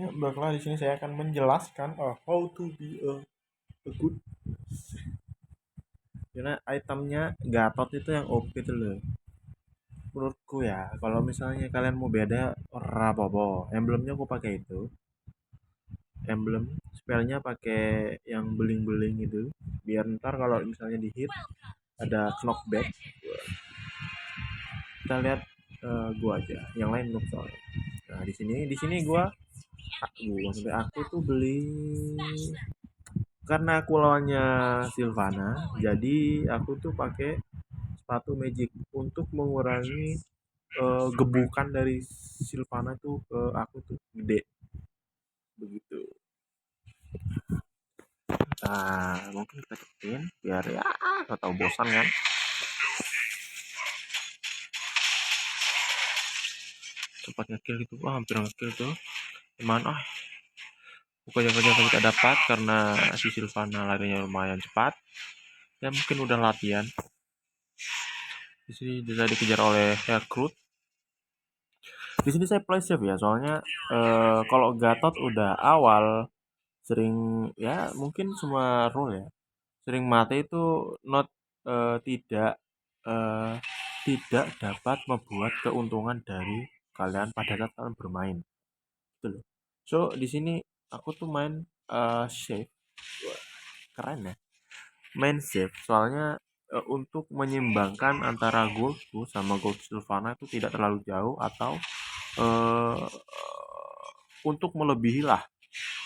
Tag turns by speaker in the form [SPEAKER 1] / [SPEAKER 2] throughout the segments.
[SPEAKER 1] Ya, baiklah di sini saya akan menjelaskan how to be a good. Karena itemnya Gatot itu yang OP itu loh. Menurutku ya, kalau misalnya kalian mau beda, ora apa-apa. Emblemnya aku pakai itu. Emblem spellnya pakai yang beling-beling itu. Biar ntar kalau misalnya di hit ada knockback. Kita lihat gua aja. Yang lain noob soalnya. Nah, di sini gua sampai aku tuh beli karena aku lawannya Sylvana, jadi aku tuh pakai sepatu magic untuk mengurangi gebukan dari Sylvana tuh ke aku tuh gede begitu. Nah, mungkin kita cepetin biar ya nggak tahu bosan kan. Cepat ngekill gitu, wah hampir ngekill tuh. Cuman pokoknya kita dapat karena si Sylvana larinya lumayan cepat. Ya mungkin udah latihan. Di sini bisa dikejar oleh Recruit. Di sini saya play safe ya, soalnya kalau Gatot udah awal sering ya mungkin semua role ya sering mati itu not tidak eh, tidak dapat membuat keuntungan dari kalian pada saat kalian bermain gitu loh. So di sini aku tuh main safe. Wah, keren ya main safe soalnya untuk menyeimbangkan antara goldku sama gold Sylvana itu tidak terlalu jauh atau eh, untuk melebihi lah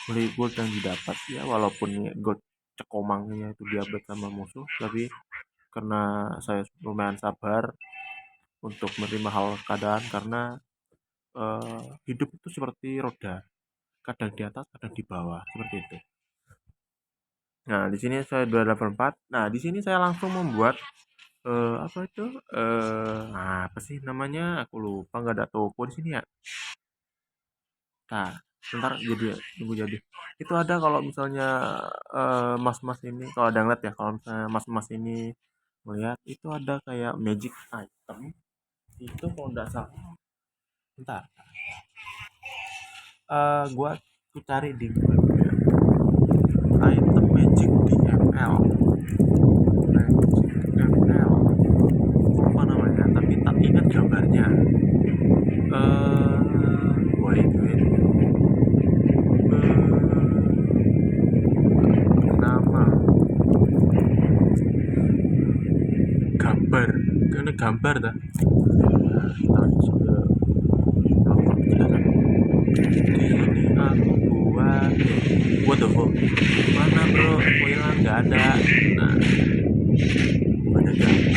[SPEAKER 1] beli gold yang didapat ya walaupun gold cekomangnya itu diabet sama musuh tapi karena saya lumayan sabar untuk menerima hal keadaan karena hidup itu seperti roda kadang di atas kadang di bawah seperti itu. Nah di sini saya 284. Nah di sini saya langsung membuat apa itu apa sih namanya aku lupa nggak ada toko di sini ya. Nah, sebentar jadi tunggu jadi. Itu ada kalau misalnya mas-mas ini kalau ada ngeliat ya kalau misalnya mas-mas ini melihat itu ada kayak magic item itu kalau nggak salah. Bentar, gua aku cari di Google dulu ya. Item magic di ML. Magic ML. Apa namanya? Tapi tak ingat gambarnya. Wait. Nama gambar karena gambar dah. Nah, kita langsung ke upload penjelasan. Di sini aku buat what the fuck mana bro kok hilang nggak ada. Nah ada gambar.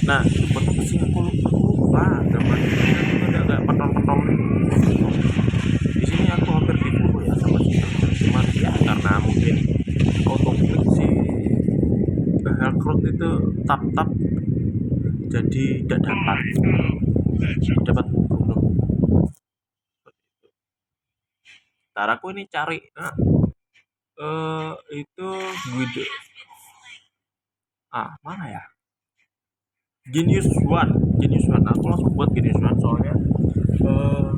[SPEAKER 1] Nah buat apa sih aku lupa gambarnya itu ada agak pentol-pentol. Di sini aku hampir diburu ya sama si cuman ya karena mungkin autoklik si Hellcroft itu tap-tap jadi tidak dapat membunuh. Ntar aku ini cari itu Guido mana ya Genius One aku langsung buat Genius One soalnya eh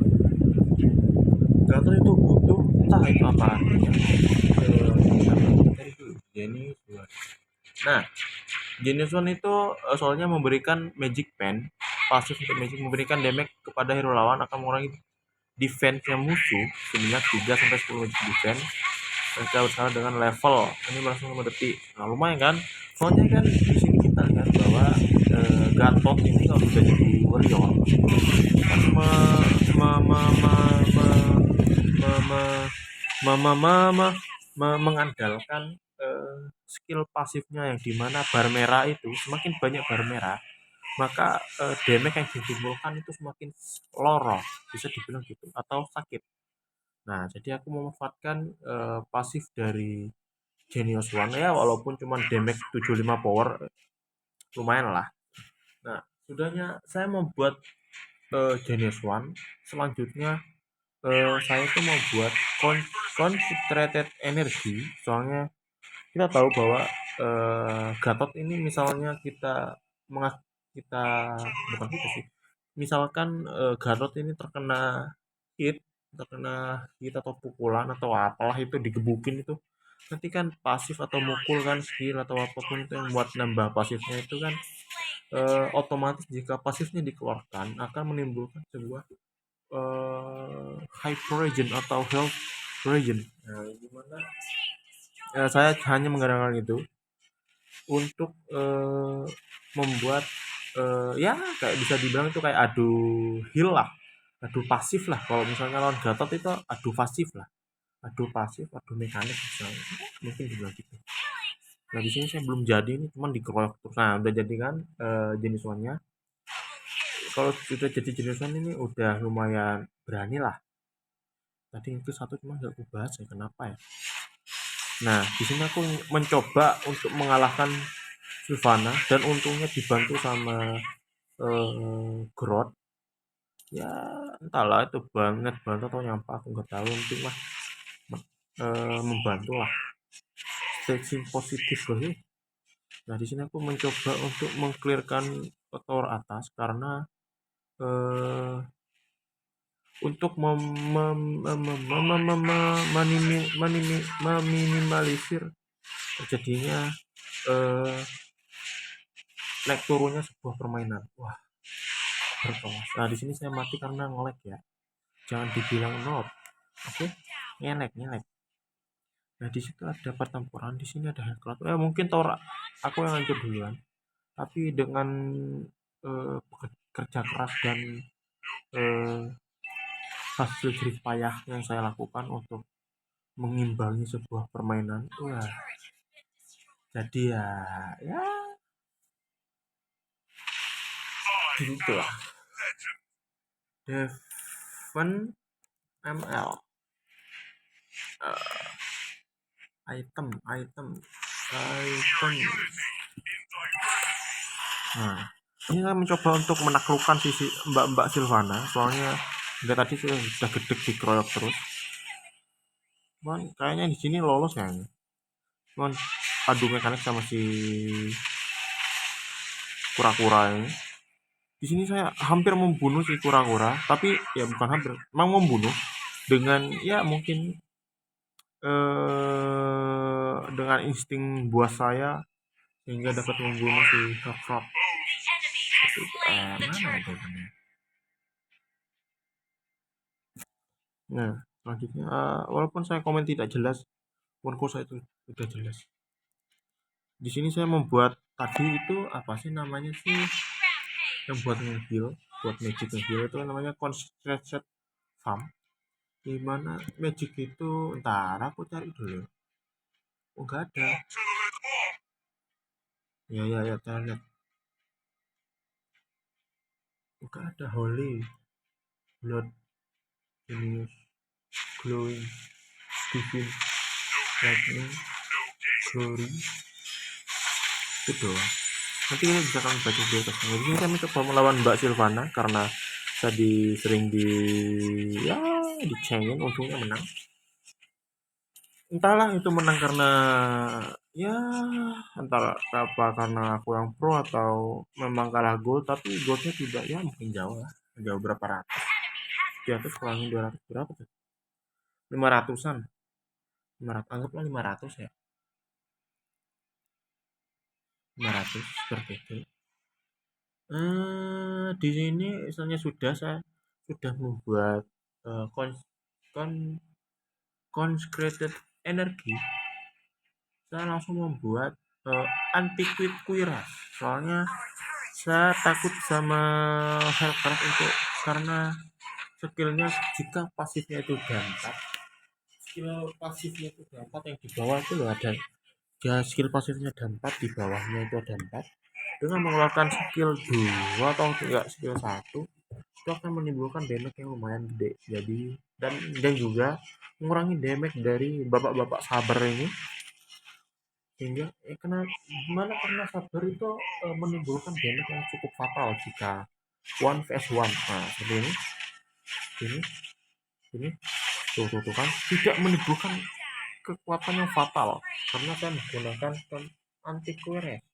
[SPEAKER 1] Gatot itu butuh entah itu apa artinya dari dulu Genius One. Nah Genius One itu soalnya memberikan magic pen pasif untuk magic memberikan damage kepada hero lawan akan mengurangi defense-nya musuh sebanyak 3 sampai 10 magic defense mereka bersama dengan level ini langsung 5 detik. Nah lumayan kan soalnya kan di sini kita lihat bahwa Gatot ini kalau sudah jadi warrior kan me, me, me, me, me, me, me, me, me, me, me, mengandalkan skill pasifnya yang dimana bar merah itu semakin banyak bar merah maka damage yang ditimbulkan itu semakin loro bisa dibilang gitu atau sakit. Nah jadi aku memanfaatkan pasif dari Genius One ya walaupun cuma damage 75 power lumayan lah. Nah sudahnya saya membuat Genius One selanjutnya saya tuh mau buat concentrated energy soalnya kita tahu bahwa Gatot ini misalnya kita bukan kita sih misalkan Gatot ini terkena hit, terkena hit atau pukulan atau apalah itu digebukin itu, nanti kan pasif atau mukul kan skill atau apapun itu yang buat nambah pasifnya itu kan otomatis jika pasifnya dikeluarkan akan menimbulkan sebuah hyper regen atau health regen. Nah, gimana? Saya hanya menggunakan itu untuk membuat ya kayak bisa dibilang itu kayak adu heal lah, adu pasif lah. Kalau misalnya lawan Gatot itu adu pasif lah, adu pasif, adu mekanik misalnya. Mungkin juga gitu. Nah di sini saya belum jadi ini, cuman dikeroyok terus. Nah udah jadi kan jenis one-nya. Kalau sudah jadi jenis one ini udah lumayan berani lah. Tadi itu satu cuma nggak aku bahas ya kenapa ya. Nah di sini aku mencoba untuk mengalahkan Sylvana dan untungnya dibantu sama Grot. Ya entahlah itu banget bantu atau nyampah aku nggak tahu, penting lah membantu lah, staging positif loh sih. Nah di sini aku mencoba untuk mengclearkan tower atas karena eh, untuk meminimalisir terjadinya eh, naik turunnya sebuah permainan. Wah, berkelas. Nah, di sini saya mati karena nge-lag ya. Jangan dibilang noob. Oke, ngelek, ngelek. Nah, di situ ada pertempuran, di sini ada Hellcloud. Mungkin Thor aku yang hancur duluan. Tapi dengan kerja keras dan eh, hasil jerih payah yang saya lakukan untuk mengimbangi sebuah permainan, wah, jadi ya, ya gitu lah. Devon ML item item item. Nah, ini saya mencoba untuk menaklukkan sisi Mbak Silvana, soalnya enggak tadi sudah gedek dikeroyok terus. Cuman kayaknya di sini lolos kayaknya. Cuman adu mekanik sama si kura-kura ini. Di sini saya hampir membunuh si kura-kura, tapi ya bukan hampir, memang membunuh dengan ya mungkin dengan insting buas saya sehingga dapat membunuh si Hellcat. Mana itu benar? Nah, selanjutnya walaupun saya komen tidak jelas, walaupun saya itu sudah jelas. Di sini saya membuat tadi itu apa sih namanya sih yang buat ngeheal, buat magic ngeheal itu namanya Concentrated Farm. Di mana magic itu ntar aku cari dulu. Oh, enggak ada. Ya, lihat. Enggak ada Holy Blood Genius Glowing Divine Lightning Glory itu doang. Nanti kita bisa kalian baca di atas. Jadi ini kami coba melawan Mbak Silvana karena tadi sering ya dicengin, untungnya menang. Entahlah itu menang karena ya antara apa karena aku yang pro atau memang kalah gol, tapi golnya tidak ya mungkin jauh lah, jauh berapa ratus, di atas kurangin 200 berapa tuh, 500-an, 500, anggaplah 500 ya, 500 seperti itu. Di sini misalnya saya sudah membuat eh, kon, kon, consecrated energy. Saya langsung membuat anti-quit kuiras, soalnya saya takut sama Hellcraft untuk karena skillnya jika pasifnya itu dampak, skill pasifnya itu dampak yang di bawah itu loh ada ya, skill pasifnya dampak di bawahnya itu ada 4 dengan mengeluarkan skill 2 atau enggak skill 1 itu akan menimbulkan damage yang lumayan gede, jadi dan juga mengurangi damage dari bapak-bapak sabar ini, sehingga gimana karena sabar itu menimbulkan damage yang cukup fatal jika 1 vs 1. Nah seperti ini tuh kan tidak menimbulkan kekuatan yang fatal karena saya menggunakan anti query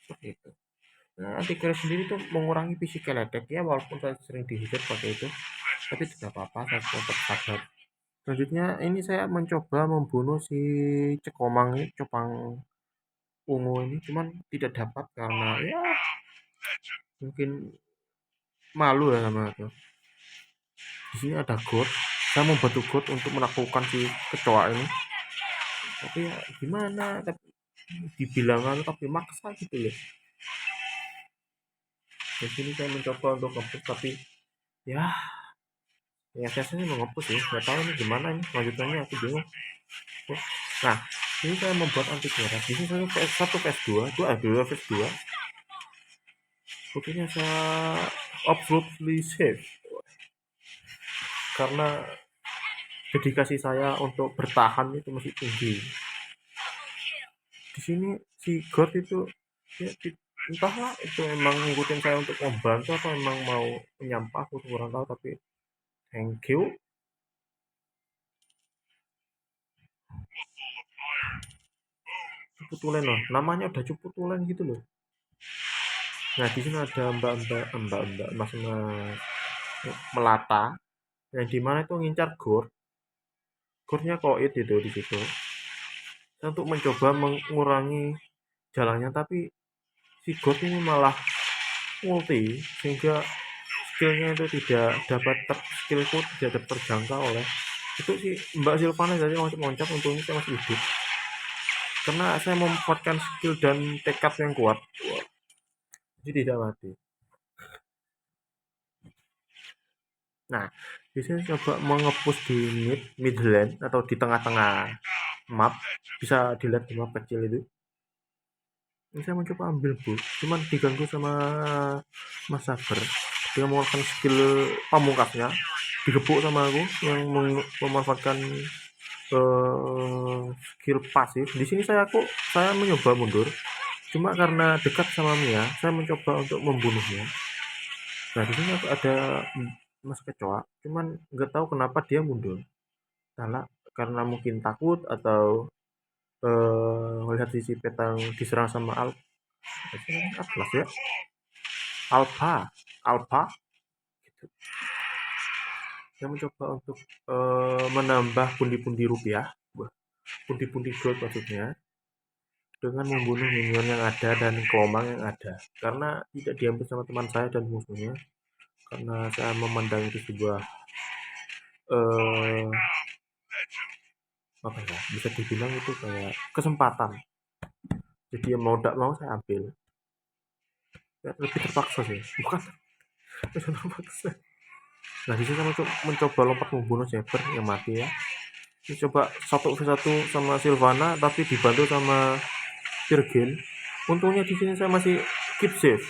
[SPEAKER 1] seperti itu. Nah, anti query sendiri tuh mengurangi physical attack ya, walaupun saya sering dihujat pakai itu, tapi tidak apa-apa, saya tetap sabar. Selanjutnya ini saya mencoba membunuh si Cekomang ini, Copang Ungu ini, cuman tidak dapat karena ya mungkin malu ya sama itu. Di sini ada god, saya membantu god untuk menaklukkan si kecoa ini, tapi ya gimana, tapi dibilang anu tapi maksa gitu loh. Di sini saya mencoba untuk ngebut tapi ya ya saya sih mau ngebut sih, nggak tahu ini gimana ini lanjutannya, aku bingung. Nah, ini saya membuat anti antivirus. Di sini saya PS1, PS2, dua PS2. Pokoknya saya absolutely safe karena dedikasi saya untuk bertahan itu masih tinggi. Di sini si God itu ya, entahlah itu emang ngikutin saya untuk membantu atau emang mau menyampah, aku kurang tahu, tapi thank you. Cuputulen loh, namanya udah Cuputulen gitu loh. Nah di sini ada mbak-mbak mas melata yang dimana itu ngincar gornya koit itu di situ. Saya untuk mencoba mengurangi jalannya tapi si god ini malah multi sehingga skillnya itu tidak dapat skillku tidak dapat terjangkau oleh itu si Mbak Silvana jadi loncat-loncat, untungnya saya masih hidup karena saya memanfaatkan skill dan tekad yang kuat. Jadi tidak mati. Nah biasanya coba mengepush di midland atau di tengah-tengah map, bisa dilihat di map kecil itu. Ini saya mencoba ambil boost cuman diganggu sama Mas Saber, dia mengeluarkan skill pamungkasnya, digebuk sama aku yang memanfaatkan skill pasif. Di sini saya mencoba mundur, cuma karena dekat sama Mia, saya mencoba untuk membunuhnya. Nah di sini ada Mas Kecoa, cuman nggak tahu kenapa dia mundur. Karena mungkin takut atau melihat sisi petang diserang sama Atlas ya, Alpha, Alpha. Gitu. Saya mencoba untuk menambah pundi-pundi rupiah, pundi-pundi gold maksudnya, dengan membunuh minion yang ada dan kelomang yang ada karena tidak diambil sama teman saya dan musuhnya, karena saya memandang itu sebuah eh apa ya, bisa dibilang itu kayak kesempatan, jadi mau tidak mau saya ambil ya, lebih terpaksa sih, bukan terpaksa. Nah di sini saya mencoba lompat membunuh Saber yang mati ya. Ini coba satu v satu sama Sylvana tapi dibantu sama Virgil. Untungnya di sini saya masih keep safe.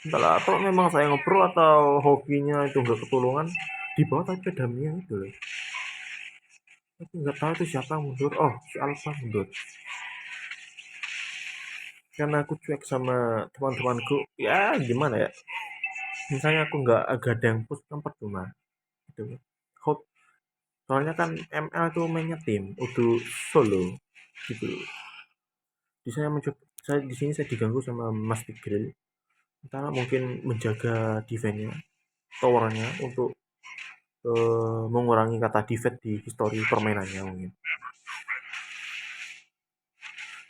[SPEAKER 1] Entahlah atau memang saya ngepro atau hokinya itu nggak ketulungan, di bawah tapi ada Mia itu loh. Tapi nggak tahu itu siapa yang mundur. Oh si Alpha mundur. Karena aku cuek sama teman-temanku. Ya gimana ya. Misalnya aku nggak agak ada yang push kan percuma. Gitu. Hope. Soalnya kan ML itu mainnya tim. Untuk solo. Gitu. Di saya mencoba. Di sini saya diganggu sama Mas Tigreal. Karena mungkin menjaga defense-nya, towernya untuk mengurangi kata defense di histori permainannya mungkin.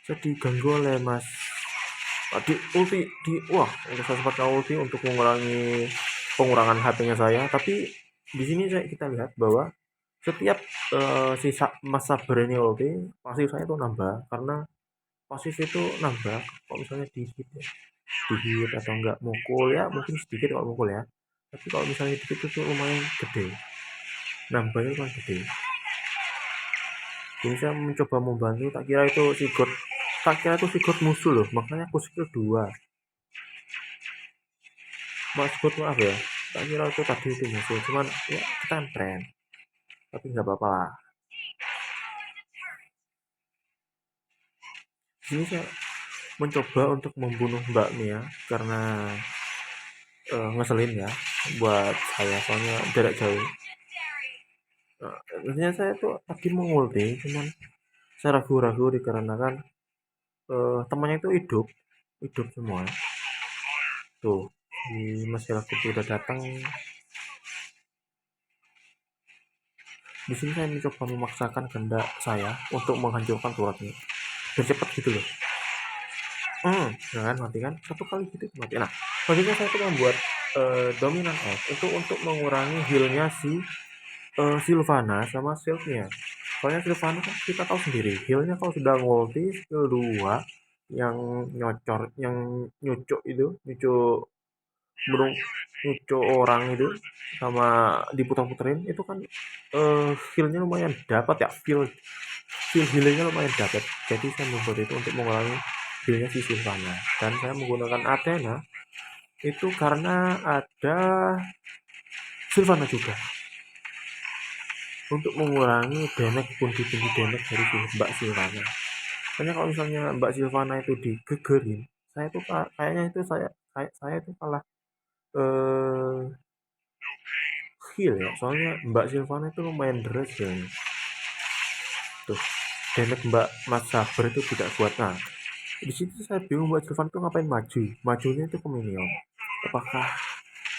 [SPEAKER 1] Saya diganggu oleh Mas di ulti di wah untuk saya sempat ulti untuk mengurangi pengurangan HP-nya saya, tapi di sini kita lihat bahwa setiap sisa Mas Saber ini ulti pasif saya itu nambah karena pasif itu nambah kalau misalnya di hit ya, di hit atau enggak mukul ya mungkin sedikit kalau mukul ya, tapi kalau misalnya dikit itu lumayan gede, nambahnya lumayan gede. Jadi saya mencoba membantu, tak kira itu si god, tak kira itu si god musuh loh, makanya aku skill 2 mas god, maaf ya, tak kira itu tadi itu musuh, cuman ya kita kan tren, tapi nggak apa-apa lah. Ini saya mencoba untuk membunuh Mbak Mia karena ngeselin ya buat saya soalnya jarak jauh. Saya tuh tadi mau ulti cuman saya ragu-ragu dikarenakan temannya itu hidup hidup semua tuh, di masyarakat udah datang. Di sini saya mencoba memaksakan kehendak saya untuk menghancurkan turretnya biar cepat gitu loh. Jangan mati kan satu kali gitu mati. Nah, selanjutnya saya tuh membuat dominan F itu untuk mengurangi healnya si Sylvana sama shieldnya. Soalnya Sylvana kan kita tahu sendiri healnya kalau sudah ngulti skill 2 yang nyocor yang nyucuk itu nyucuk burung nyucuk orang itu sama diputar-puterin itu kan healnya lumayan dapat ya, feel healingnya lumayan dapat. Jadi saya membuat itu untuk mengurangi healnya si Sylvana, dan saya menggunakan Athena itu karena ada Sylvana juga untuk mengurangi damage pundi-pundi damage dari Mbak Sylvana. Makanya kalau misalnya Mbak Sylvana itu digegerin, saya tuh kayaknya itu saya itu kalah eh heal ya. Soalnya Mbak Sylvana itu lumayan deras ya. Tuh, damage Mbak Mas Saber itu tidak kuat. Nah, di situ saya bingung Mbak Sylvana itu ngapain majunya itu ke minion. Apakah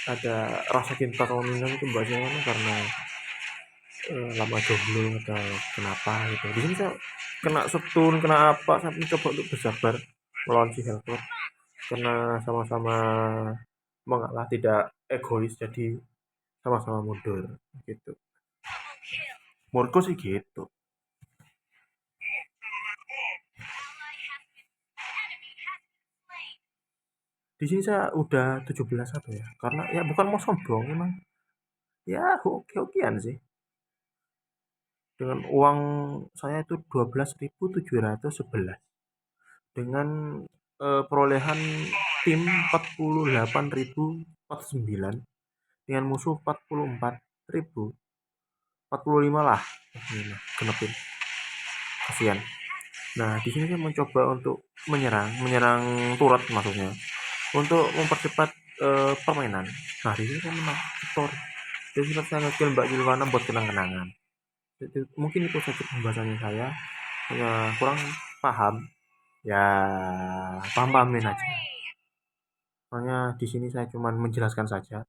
[SPEAKER 1] ada rasa cinta sama minion itu Mbak Sylvana karena lama jomblo atau kenapa gitu. Di sini saya kena stun, kena apa, saya mencoba untuk bersabar melawan si Helcurt karena sama-sama mengalah, tidak egois, jadi sama-sama mundur gitu. Menurutku sih gitu. Di sini saya udah 17-1 ya. Karena ya bukan mau sombong emang. Ya oke-okean sih. Dengan uang saya itu 12.711 dengan perolehan tim 48.049 dengan musuh 44.000 45 lah. Genepin. Kasihan. Nah, di sini saya mencoba untuk menyerang turret maksudnya, untuk mempercepat permainan. Nah, di sini saya menang Victor. Jadi saya ngekill Mbak Silvana buat kenang-kenangan. Mungkin itu saja pembahasannya saya. Ya, kurang paham. Ya, paham-pahamin aja. Soalnya di sini saya cuma menjelaskan saja.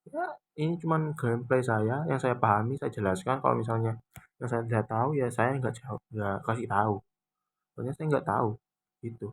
[SPEAKER 1] Ya, ini cuma gameplay saya yang saya pahami, saya jelaskan. Kalau misalnya yang saya tidak tahu ya saya nggak jawab, nggak kasih tahu. Soalnya saya nggak tahu gitu.